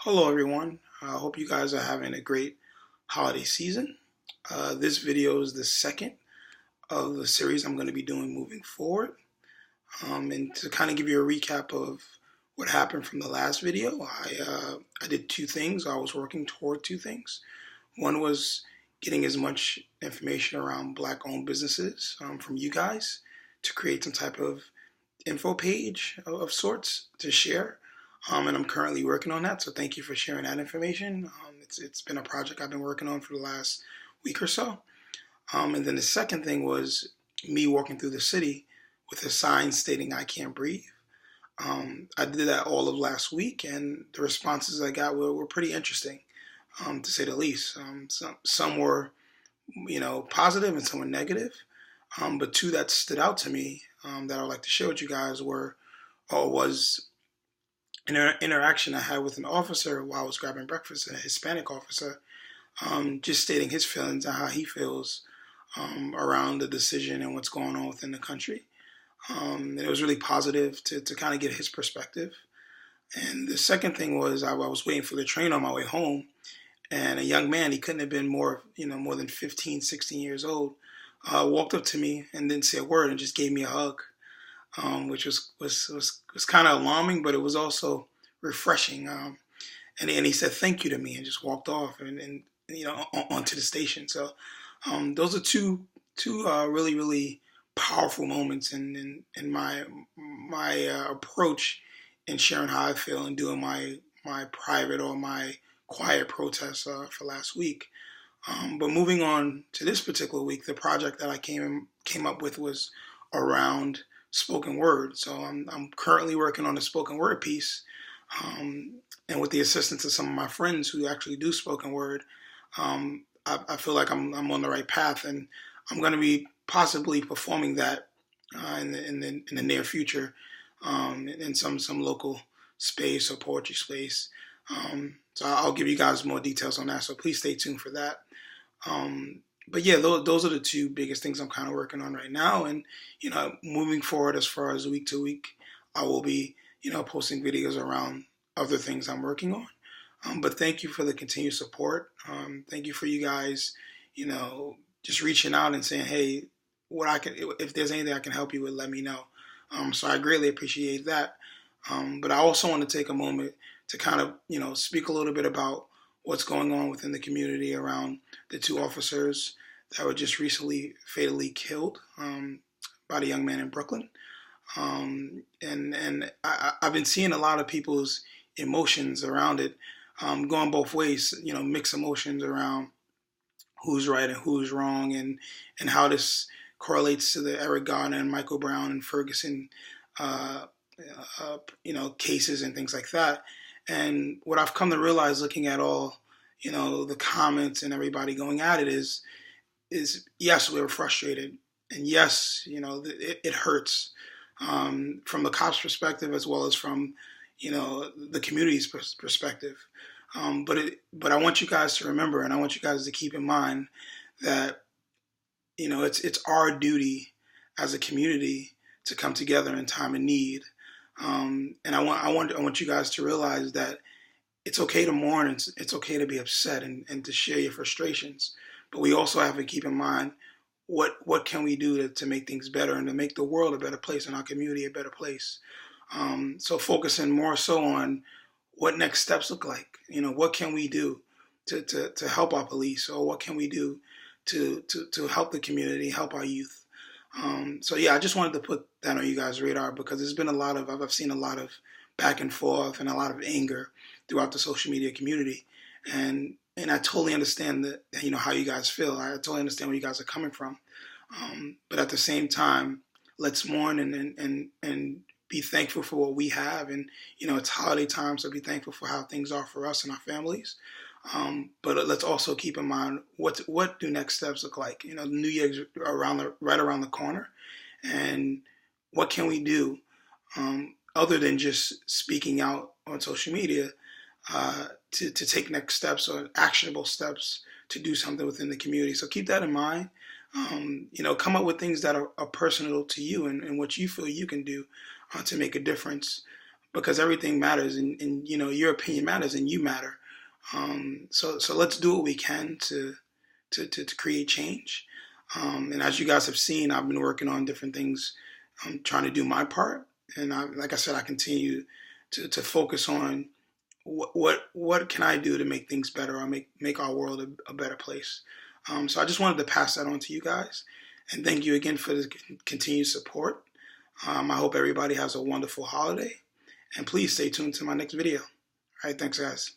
Hello, everyone. I hope you guys are having a great holiday season. This video is the second of the series I'm going to be doing moving forward. And to kind of give you a recap of what happened from the last video, I did two things. I was working toward two things. One was getting as much information around Black-owned businesses from you guys to create some type of info page of sorts to share. And I'm currently working on that. So thank you for sharing that information. It's been a project I've been working on for the last week or so. And then the second thing was me walking through the city with a sign stating "I can't breathe." I did that all of last week, and the responses I got were pretty interesting, to say the least. Some were, positive, and some were negative. But two that stood out to me that I'd like to share with you guys was an interaction I had with an officer while I was grabbing breakfast, a Hispanic officer, just stating his feelings and how he feels around the decision and what's going on within the country. And it was really positive to kind of get his perspective. And the second thing was I was waiting for the train on my way home, and a young man, he couldn't have been more than 15, 16 years old, walked up to me and didn't say a word and just gave me a hug, which was kind of alarming, but it was also refreshing. And he said thank you to me and just walked off and onto the station. So those are two really powerful moments in my approach in sharing how I feel and doing my private or my quiet protest for last week. But moving on to this particular week, the project that I came up with was around spoken word. So I'm currently working on a spoken word piece, and with the assistance of some of my friends who actually do spoken word, I feel like I'm on the right path, and I'm going to be possibly performing that in the near future, in some local space or poetry space. So I'll give you guys more details on that. So please stay tuned for that. But yeah, those are the two biggest things I'm kind of working on right now. And, moving forward as far as week to week, I will be, posting videos around other things I'm working on. But thank you for the continued support. Thank you for you guys, just reaching out and saying, hey, if there's anything I can help you with, let me know. So I greatly appreciate that. But I also want to take a moment to kind of, speak a little bit about what's going on within the community around the two officers that were just recently fatally killed by the young man in Brooklyn. And I've been seeing a lot of people's emotions around it, going both ways, mixed emotions around who's right and who's wrong, and how this correlates to the Eric Garner and Michael Brown and Ferguson, cases and things like that. And what I've come to realize looking at all, the comments and everybody going at it is yes, we were frustrated. And yes, it hurts from the cops' perspective as well as from, the community's perspective. But I want you guys to remember, and I want you guys to keep in mind that, it's our duty as a community to come together in time of need. And I want you guys to realize that it's okay to mourn, it's okay to be upset and to share your frustrations. But we also have to keep in mind what can we do to make things better and to make the world a better place and our community a better place. So focusing more so on what next steps look like. What can we do to help our police, or what can we do to help the community, help our youth. So yeah, I just wanted to put that on you guys' radar because there's been I've seen a lot of back and forth and a lot of anger throughout the social media community. And I totally understand that, how you guys feel. I totally understand where you guys are coming from. But at the same time, let's mourn and be thankful for what we have. And, it's holiday time, so be thankful for how things are for us and our families. But let's also keep in mind what do next steps look like. New Year's right around the corner, and what can we do other than just speaking out on social media to take next steps or actionable steps to do something within the community. So keep that in mind. Come up with things that are personal to you and what you feel you can do to make a difference. because everything matters, and you know, your opinion matters, and you matter. So let's do what we can to create change. And as you guys have seen, I've been working on different things. I'm trying to do my part, and like I said, I continue to focus on what can I do to make things better, or make our world a better place. So I just wanted to pass that on to you guys, and thank you again for the continued support. I hope everybody has a wonderful holiday, and please stay tuned to my next video. All right, thanks, guys.